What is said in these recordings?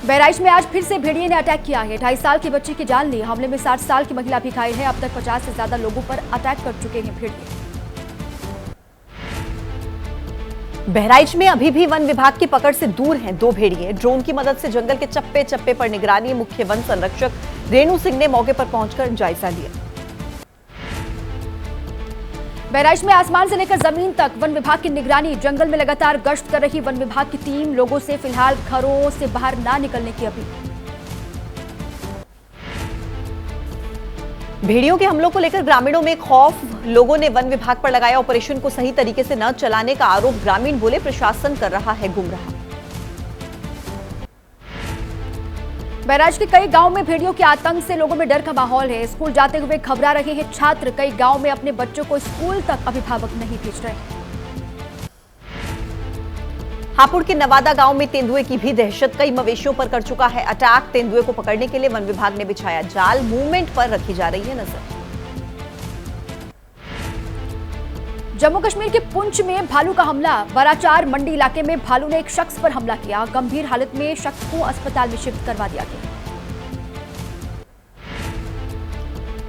बहराइच में आज फिर से भेड़िए ने अटैक किया है। 2.5 साल की बच्ची की जान ली। हमले में 60 साल की महिला भी घायल है। अब तक 50 से ज्यादा लोगों पर अटैक कर चुके हैं भेड़िए। बहराइच में अभी भी वन विभाग की पकड़ से दूर हैं 2 भेड़िए। ड्रोन की मदद से जंगल के चप्पे चप्पे पर निगरानी मुख्य वन संरक्षक रेणु सिंह ने मौके पर पहुंचकर जायजा लिया। बहराइच में आसमान से लेकर जमीन तक वन विभाग की निगरानी। जंगल में लगातार गश्त कर रही वन विभाग की टीम। लोगों से फिलहाल घरों से बाहर ना निकलने की अपील। भेड़ियों के हमलों को लेकर ग्रामीणों में खौफ। लोगों ने वन विभाग पर लगाया ऑपरेशन को सही तरीके से न चलाने का आरोप। ग्रामीण बोले प्रशासन कर रहा है गुमराह। बहराइच के कई गांव में भेड़ियों के आतंक से लोगों में डर का माहौल है। स्कूल जाते हुए घबरा रहे हैं छात्र। कई गांव में अपने बच्चों को स्कूल तक अभिभावक नहीं भेज रहे। हापुड़ के नवादा गांव में तेंदुए की भी दहशत। कई मवेशियों पर कर चुका है अटैक। तेंदुए को पकड़ने के लिए वन विभाग ने बिछाया जाल। मूवमेंट पर रखी जा रही है नजर। जम्मू कश्मीर के पुंछ में भालू का हमला। बराचार मंडी इलाके में भालू ने एक शख्स पर हमला किया। गंभीर हालत में शख्स को अस्पताल में शिफ्ट करवा दिया गया।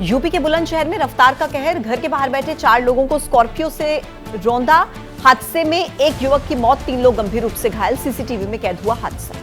यूपी के बुलंदशहर में रफ्तार का कहर। घर के बाहर बैठे 4 लोगों को स्कॉर्पियो से रौंदा। हादसे में एक युवक की मौत, 3 लोग गंभीर रूप से घायल। सीसीटीवी में कैद हुआ हादसा।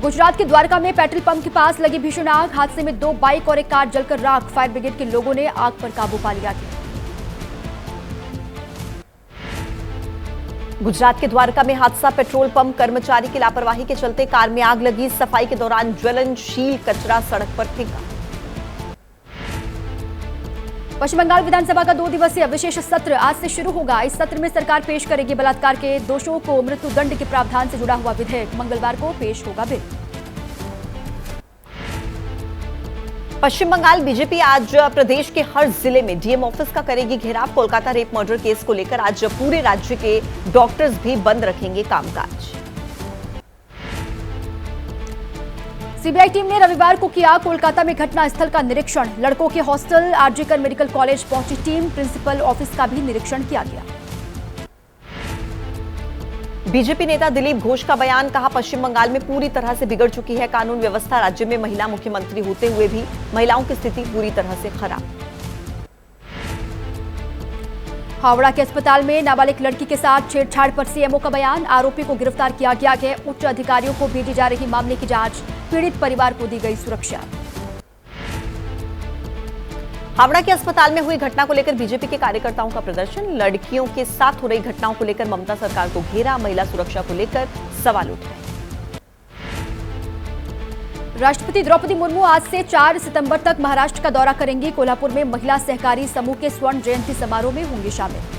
गुजरात के द्वारका में पेट्रोल पंप के पास लगी भीषण आग। हादसे में 2 बाइक और एक कार जलकर राख। फायर ब्रिगेड के लोगों ने आग पर काबू पा लिया गया। गुजरात के द्वारका में हादसा। पेट्रोल पंप कर्मचारी की लापरवाही के चलते कार में आग लगी। सफाई के दौरान ज्वलनशील कचरा सड़क पर फेंका। पश्चिम बंगाल विधानसभा का 2 दिवसीय विशेष सत्र आज से शुरू होगा। इस सत्र में सरकार पेश करेगी बलात्कार के दोषियों को मृत्युदंड के प्रावधान से जुड़ा हुआ विधेयक। मंगलवार को पेश होगा बिल। पश्चिम बंगाल बीजेपी आज प्रदेश के हर जिले में डीएम ऑफिस का करेगी घेराव। कोलकाता रेप मर्डर केस को लेकर आज पूरे राज्य के डॉक्टर्स भी बंद रखेंगे कामकाज। सीबीआई टीम ने रविवार को किया कोलकाता में घटनास्थल का निरीक्षण। लड़कों के हॉस्टल, आरजीकर मेडिकल कॉलेज पहुंची टीम। प्रिंसिपल ऑफिस का भी निरीक्षण किया गया। बीजेपी नेता दिलीप घोष का बयान। कहा पश्चिम बंगाल में पूरी तरह से बिगड़ चुकी है कानून व्यवस्था। राज्य में महिला मुख्यमंत्री होते हुए भी महिलाओं की स्थिति पूरी तरह से खराब। हावड़ा के अस्पताल में नाबालिग लड़की के साथ छेड़छाड़ पर सीएमओ का बयान। आरोपी को गिरफ्तार किया गया है। उच्च अधिकारियों को भेजी जा रही मामले की जांच। पीड़ित परिवार को दी गई सुरक्षा। हावड़ा के अस्पताल में हुई घटना को लेकर बीजेपी के कार्यकर्ताओं का प्रदर्शन। लड़कियों के साथ हो रही घटनाओं को लेकर ममता सरकार को घेरा। महिला सुरक्षा को लेकर सवाल उठाए। राष्ट्रपति द्रौपदी मुर्मू आज से 4 सितंबर तक महाराष्ट्र का दौरा करेंगी। कोल्हापुर में महिला सहकारी समूह के स्वर्ण जयंती समारोह में होंगी शामिल।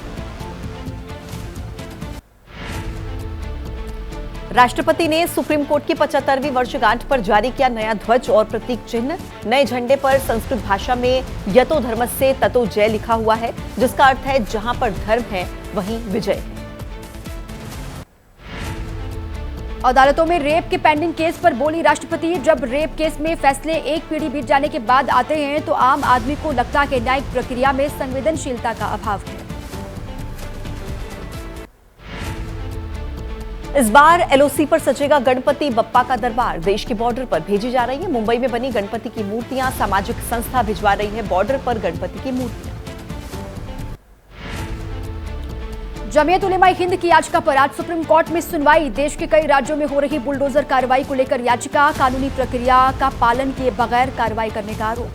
राष्ट्रपति ने सुप्रीम कोर्ट की 75वीं वर्षगांठ पर जारी किया नया ध्वज और प्रतीक चिन्ह। नए झंडे पर संस्कृत भाषा में यतो धर्मस्य ततो जय लिखा हुआ है, जिसका अर्थ है जहां पर धर्म है वहीं विजय है। अदालतों में रेप के पेंडिंग केस पर बोली राष्ट्रपति। जब रेप केस में फैसले एक पीढ़ी बीत जाने के बाद आते हैं तो आम आदमी को लगता है कि न्यायिक प्रक्रिया में संवेदनशीलता का अभाव है। इस बार एलओसी पर सजेगा गणपति बप्पा का दरबार। देश की बॉर्डर पर भेजी जा रही है। मुंबई में बनी गणपति की मूर्तियां। सामाजिक संस्था भिजवा रही है बॉर्डर पर गणपति की मूर्तियां। जमीयत उलेमा हिंद की याचिका पर आज सुप्रीम कोर्ट में सुनवाई। देश के कई राज्यों में हो रही बुलडोजर कार्रवाई को लेकर याचिका। कानूनी प्रक्रिया का पालन किए बगैर कार्रवाई करने का आरोप।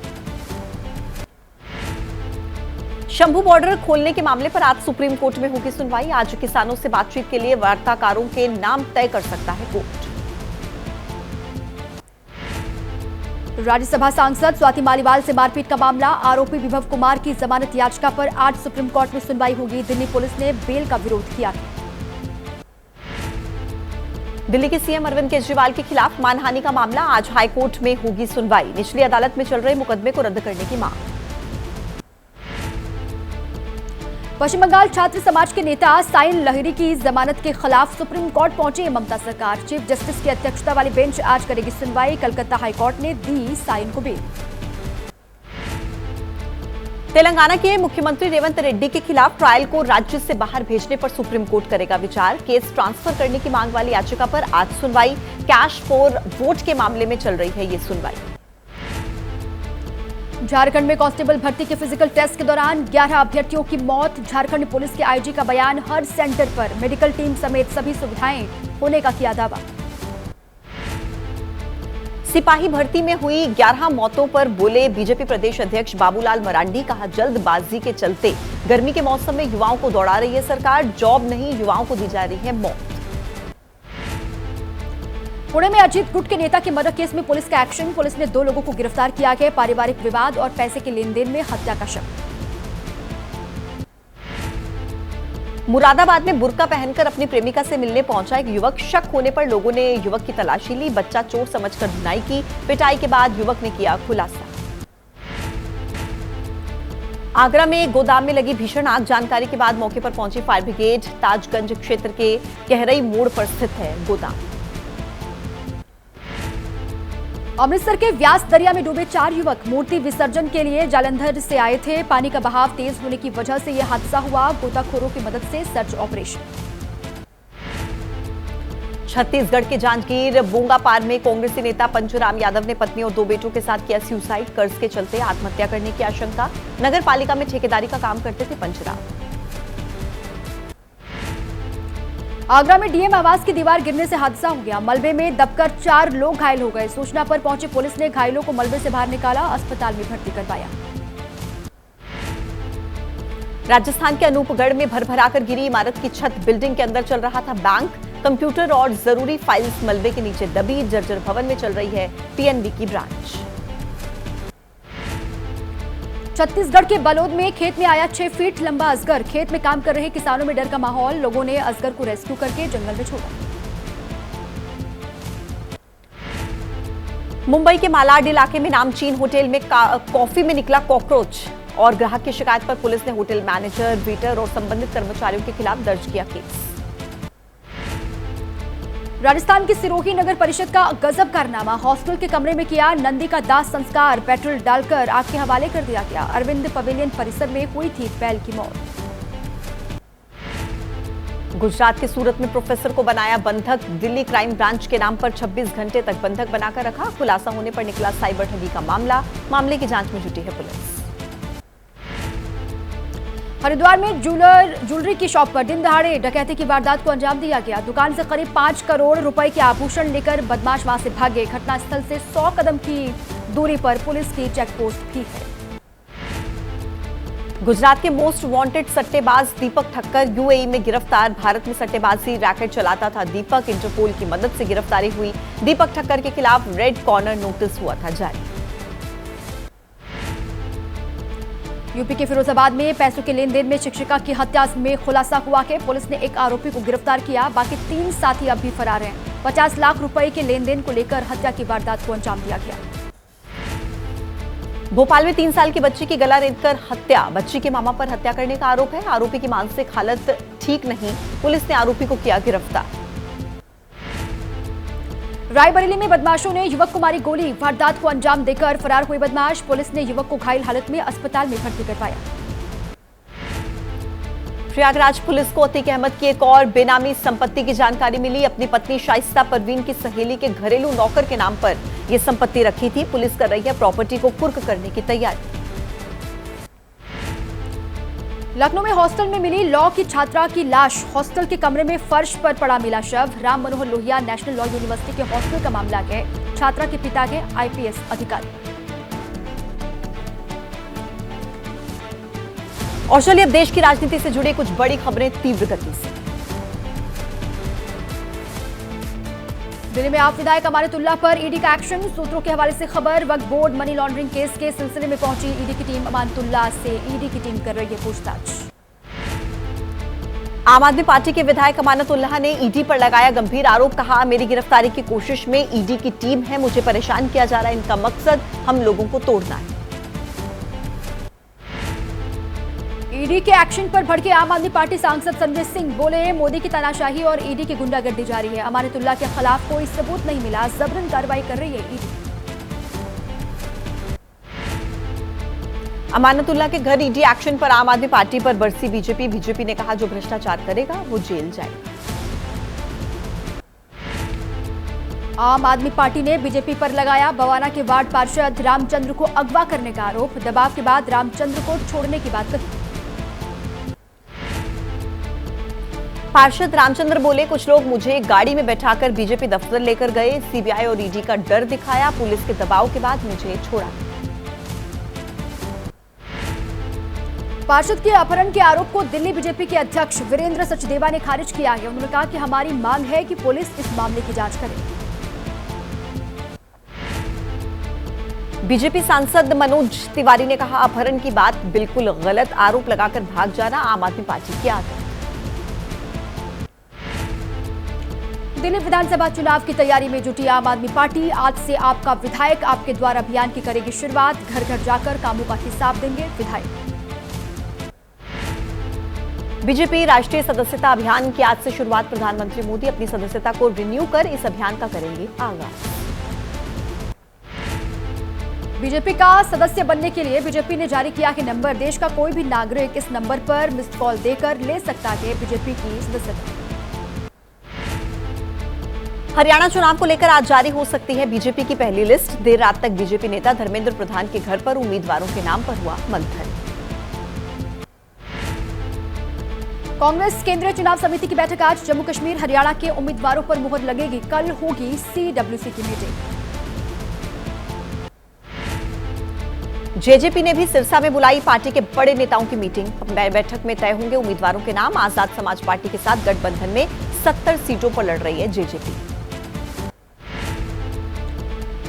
शंभू बॉर्डर खोलने के मामले पर आज सुप्रीम कोर्ट में होगी सुनवाई। आज किसानों से बातचीत के लिए वार्ताकारों के नाम तय कर सकता है कोर्ट। राज्यसभा सांसद स्वाति मालीवाल से मारपीट का मामला। आरोपी विभव कुमार की जमानत याचिका पर आज सुप्रीम कोर्ट में सुनवाई होगी। दिल्ली पुलिस ने बेल का विरोध किया है। दिल्ली के सीएम अरविंद केजरीवाल के खिलाफ मानहानि का मामला। आज हाईकोर्ट में होगी सुनवाई। निचली अदालत में चल रहे मुकदमे को रद्द करने की मांग। पश्चिम बंगाल छात्र समाज के नेता साइन लहरी की जमानत के खिलाफ सुप्रीम कोर्ट पहुंची ममता सरकार। चीफ जस्टिस की अध्यक्षता वाली बेंच आज करेगी सुनवाई। कलकत्ता हाईकोर्ट ने दी साइन को बेल। तेलंगाना के मुख्यमंत्री रेवंत रेड्डी के खिलाफ ट्रायल को राज्य से बाहर भेजने पर सुप्रीम कोर्ट करेगा विचार। केस ट्रांसफर करने की मांग वाली याचिका पर आज सुनवाई। कैश फॉर वोट के मामले में चल रही है ये सुनवाई। झारखंड में कांस्टेबल भर्ती के फिजिकल टेस्ट के दौरान 11 अभ्यर्थियों की मौत। झारखंड पुलिस के आईजी का बयान, हर सेंटर पर मेडिकल टीम समेत सभी सुविधाएं होने का किया दावा। सिपाही भर्ती में हुई 11 मौतों पर बोले बीजेपी प्रदेश अध्यक्ष बाबूलाल मरांडी। कहा, जल्दबाजी के चलते गर्मी के मौसम में युवाओं को दौड़ा रही है सरकार, जॉब नहीं युवाओं को दी जा रही है मौत। पुणे में अजीत गुट के नेता के मर्डर केस में पुलिस का एक्शन। पुलिस ने 2 लोगों को गिरफ्तार किया है। पारिवारिक विवाद और पैसे के लेन देन में हत्या का शक। मुरादाबाद में बुर्का पहनकर अपनी प्रेमिका से मिलने पहुंचा एक युवक। शक होने पर लोगों ने युवक की तलाशी ली। बच्चा चोर समझकर धुनाई की। पिटाई के बाद युवक ने किया खुलासा। आगरा में गोदाम में लगी भीषण आग। जानकारी के बाद मौके पर पहुंची फायर ब्रिगेड। ताजगंज क्षेत्र के कहरई मोड़ पर स्थित है गोदाम। अमृतसर के व्यास दरिया में डूबे 4 युवक मूर्ति विसर्जन के लिए जालंधर से आए थे। पानी का बहाव तेज होने की वजह से यह हादसा हुआ। गोताखोरों की मदद से सर्च ऑपरेशन। छत्तीसगढ़ के जांजगीर बोंगापार में कांग्रेसी नेता पंचुराम यादव ने पत्नी और 2 बेटों के साथ किया सुसाइड। कर्ज के चलते आत्महत्या करने की आशंका। नगर पालिका में ठेकेदारी का काम करते थे पंचुराम। आगरा में डीएम आवास की दीवार गिरने से हादसा हो गया। मलबे में दबकर 4 लोग घायल हो गए। सूचना पर पहुंची पुलिस ने घायलों को मलबे से बाहर निकाला, अस्पताल में भर्ती करवाया। राजस्थान के अनूपगढ़ में भरभराकर गिरी इमारत की छत। बिल्डिंग के अंदर चल रहा था बैंक। कंप्यूटर और जरूरी फाइल्स मलबे के नीचे दबी। जर्जर भवन में चल रही है पीएनबी की ब्रांच। छत्तीसगढ़ के बलौद में खेत में आया 6 फीट लंबा अजगर। खेत में काम कर रहे किसानों में डर का माहौल। लोगों ने अजगर को रेस्क्यू करके जंगल में छोड़ा। मुंबई के मालाड इलाके में नामचीन होटल में कॉफी में निकला कॉकरोच और ग्राहक की शिकायत पर पुलिस ने होटल मैनेजर, वेटर और संबंधित कर्मचारियों के खिलाफ दर्ज किया केस। राजस्थान की सिरोही नगर परिषद का गजब कारनामा। हॉस्टल के कमरे में किया नंदी का दाह संस्कार। पेट्रोल डालकर आग के हवाले कर दिया गया। अरविंद पवेलियन परिसर में हुई थी बैल की मौत। गुजरात के सूरत में प्रोफेसर को बनाया बंधक। दिल्ली क्राइम ब्रांच के नाम पर 26 घंटे तक बंधक बनाकर रखा। खुलासा होने पर निकला साइबर ठगी का मामला। मामले की जांच में जुटी है पुलिस। हरिद्वार में ज्वेलरी की शॉप पर दिन दहाड़े डकैती की वारदात को अंजाम दिया गया। दुकान से करीब 5 करोड़ रुपए के आभूषण लेकर बदमाश वहां से भागे। घटनास्थल से 100 कदम की दूरी पर पुलिस की चेकपोस्ट भी है। गुजरात के मोस्ट वांटेड सट्टेबाज दीपक ठक्कर यूएई में गिरफ्तार। भारत में सट्टेबाजी रैकेट चलाता था दीपक। इंटरपोल की मदद से गिरफ्तारी हुई। दीपक ठक्कर के खिलाफ रेड कॉर्नर नोटिस हुआ था जारी। यूपी के फिरोजाबाद में पैसों के लेन देन में शिक्षिका की हत्या में खुलासा हुआ कि पुलिस ने एक आरोपी को गिरफ्तार किया। बाकी 3 साथी अब भी फरार हैं। 50 लाख रुपए के लेन देन को लेकर हत्या की वारदात को अंजाम दिया गया। भोपाल में 3 साल की बच्ची की गला रेतकर हत्या। बच्ची के मामा पर हत्या करने का आरोप है। आरोपी की मानसिक हालत ठीक नहीं। पुलिस ने आरोपी को किया गिरफ्तार। रायबरेली में बदमाशों ने युवक को मारी गोली। वारदात को अंजाम देकर फरार हुए बदमाश। पुलिस ने युवक को घायल हालत में अस्पताल में भर्ती करवाया। प्रयागराज पुलिस को अतीक अहमद की एक और बेनामी संपत्ति की जानकारी मिली। अपनी पत्नी शाइस्ता परवीन की सहेली के घरेलू नौकर के नाम पर यह संपत्ति रखी थी। पुलिस कर रही है प्रॉपर्टी को कुर्क करने की तैयारी। लखनऊ में हॉस्टल में मिली लॉ की छात्रा की लाश। हॉस्टल के कमरे में फर्श पर पड़ा मिला शव। Ram Manohar Lohia national law university के हॉस्टल का मामला है। छात्रा के पिता के आईपीएस अधिकारी। और चलिए अब देश की राजनीति से जुड़ी कुछ बड़ी खबरें तीव्र गति से। दिल्ली में आप विधायक अमानतुल्लाह पर ईडी का एक्शन। सूत्रों के हवाले से खबर, वक्फ बोर्ड मनी लॉन्ड्रिंग केस के सिलसिले में पहुंची ईडी की टीम। अमानतुल्लाह से ईडी की टीम कर रही है पूछताछ। आम आदमी पार्टी के विधायक अमानतुल्लाह ने ईडी पर लगाया गंभीर आरोप। कहा, मेरी गिरफ्तारी की कोशिश में ईडी की टीम है। मुझे परेशान किया जा रहा है। इनका मकसद हम लोगों को तोड़ना है। ईडी के एक्शन पर भड़के आम आदमी पार्टी सांसद संजय सिंह बोले, मोदी की तानाशाही और ईडी की गुंडागर्दी जारी है। अमानतुल्लाह के खिलाफ कोई सबूत नहीं मिला। जबरन कार्रवाई कर रही है ईडी। अमानतुल्लाह के घर ईडी एक्शन पर आम आदमी पार्टी पर बरसी बीजेपी। बीजेपी ने कहा जो भ्रष्टाचार करेगा वो जेल जाएगा। आम आदमी पार्टी ने बीजेपी पर लगाया बवाना के वार्ड पार्षद रामचंद्र को अगवा करने का आरोप। दबाव के बाद रामचंद्र को छोड़ने की बात कही। पार्षद रामचंद्र बोले, कुछ लोग मुझे गाड़ी में बैठाकर बीजेपी दफ्तर लेकर गए, सीबीआई और ईडी का डर दिखाया, पुलिस के दबाव के बाद मुझे छोड़ा। पार्षद के अपहरण के आरोप को दिल्ली बीजेपी के अध्यक्ष वीरेंद्र सचदेवा ने खारिज किया है। उन्होंने कहा कि हमारी मांग है कि पुलिस इस मामले की जांच करे। बीजेपी सांसद मनोज तिवारी ने कहा, अपहरण की बात बिल्कुल गलत, आरोप लगाकर भाग जाना आम आदमी पार्टी की आदत। दिल्ली विधानसभा चुनाव की तैयारी में जुटी आम आदमी पार्टी आज से आपका विधायक आपके द्वार अभियान की करेगी शुरुआत। घर घर जाकर कामों का हिसाब देंगे विधायक। बीजेपी राष्ट्रीय सदस्यता अभियान की आज से शुरुआत। प्रधानमंत्री मोदी अपनी सदस्यता को रिन्यू कर इस अभियान का करेंगे आगाज। बीजेपी का सदस्य बनने के लिए बीजेपी ने जारी किया है नंबर। देश का कोई भी नागरिक इस नंबर पर मिस्ड कॉल देकर ले सकता है बीजेपी की सदस्यता। हरियाणा चुनाव को लेकर आज जारी हो सकती है बीजेपी की पहली लिस्ट। देर रात तक बीजेपी नेता धर्मेंद्र प्रधान के घर पर उम्मीदवारों के नाम पर हुआ मंथन। कांग्रेस केंद्रीय चुनाव समिति की बैठक आज। जम्मू कश्मीर हरियाणा के उम्मीदवारों पर मुहर लगेगी। कल होगी सीडब्ल्यूसी की मीटिंग। जेजेपी ने भी सिरसा में बुलाई पार्टी के बड़े नेताओं की मीटिंग। बैठक में तय होंगे उम्मीदवारों के नाम। आजाद समाज पार्टी के साथ गठबंधन में 70 सीटों पर लड़ रही है जेजेपी।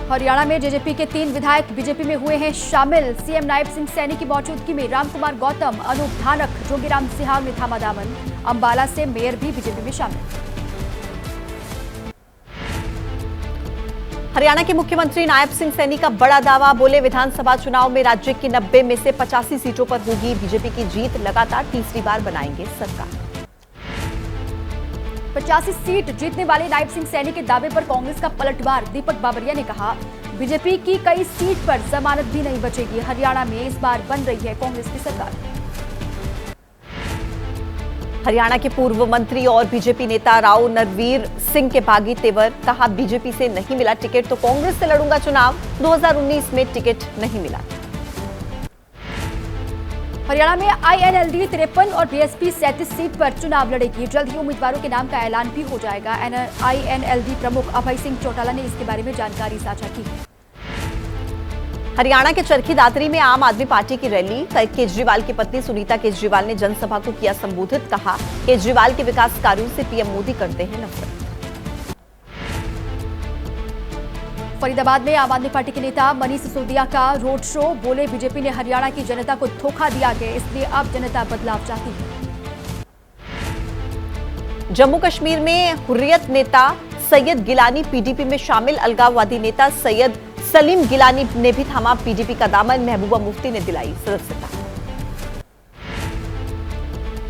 हरियाणा में जेजेपी के 3 विधायक बीजेपी में हुए हैं शामिल। सीएम नायब सिंह सैनी की मौजूदगी में रामकुमार गौतम, अनूप धानक, जोगीराम सिहाग ने थामा दामन। अंबाला से मेयर भी बीजेपी में शामिल। हरियाणा के मुख्यमंत्री नायब सिंह सैनी का बड़ा दावा। बोले, विधानसभा चुनाव में राज्य की 90 में से 85 सीटों पर होगी बीजेपी की जीत। लगातार तीसरी बार बनाएंगे सरकार। 85 सीट जीतने वाले नायब सिंह सैनी के दावे पर कांग्रेस का पलटवार। दीपक बाबरिया ने कहा, बीजेपी की कई सीट पर जमानत भी नहीं बचेगी। हरियाणा में इस बार बन रही है कांग्रेस की सरकार। हरियाणा के पूर्व मंत्री और बीजेपी नेता राव नरवीर सिंह के बागी तेवर। कहा, बीजेपी से नहीं मिला टिकट तो कांग्रेस से लड़ूंगा चुनाव। 2019 में टिकट नहीं मिला। हरियाणा में आईएनएलडी 53 और बीएसपी 37 सीट पर चुनाव लड़ेगी। जल्द ही उम्मीदवारों के नाम का ऐलान भी हो जाएगा। आईएनएलडी प्रमुख अभय सिंह चौटाला ने इसके बारे में जानकारी साझा की है। हरियाणा के चरखी दादरी में आम आदमी पार्टी की रैली। केजरीवाल की पत्नी सुनीता केजरीवाल ने जनसभा को किया संबोधित। कहा, केजरीवाल के विकास कार्यों से पीएम मोदी करते हैं नफरत। फरीदाबाद में आम आदमी पार्टी के नेता मनीष सिसोदिया का रोड शो। बोले, बीजेपी ने हरियाणा की जनता को धोखा दिया है, इसलिए अब जनता बदलाव चाहती है। जम्मू कश्मीर में हुर्रियत नेता सैयद गिलानी पीडीपी में शामिल। अलगाववादी नेता सैयद सलीम गिलानी ने भी थामा पीडीपी का दामन। महबूबा मुफ्ती ने दिलाई सदस्यता।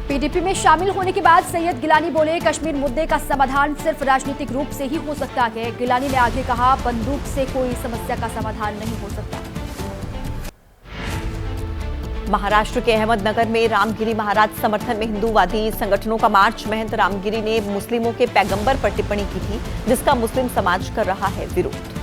पीडीपी में शामिल होने के बाद सैयद गिलानी बोले, कश्मीर मुद्दे का समाधान सिर्फ राजनीतिक रूप से ही हो सकता है। गिलानी ने आगे कहा, बंदूक से कोई समस्या का समाधान नहीं हो सकता। महाराष्ट्र के अहमदनगर में रामगिरी महाराज समर्थन में हिंदूवादी संगठनों का मार्च। महंत रामगिरी ने मुस्लिमों के पैगंबर पर टिप्पणी की थी, जिसका मुस्लिम समाज कर रहा है विरोध।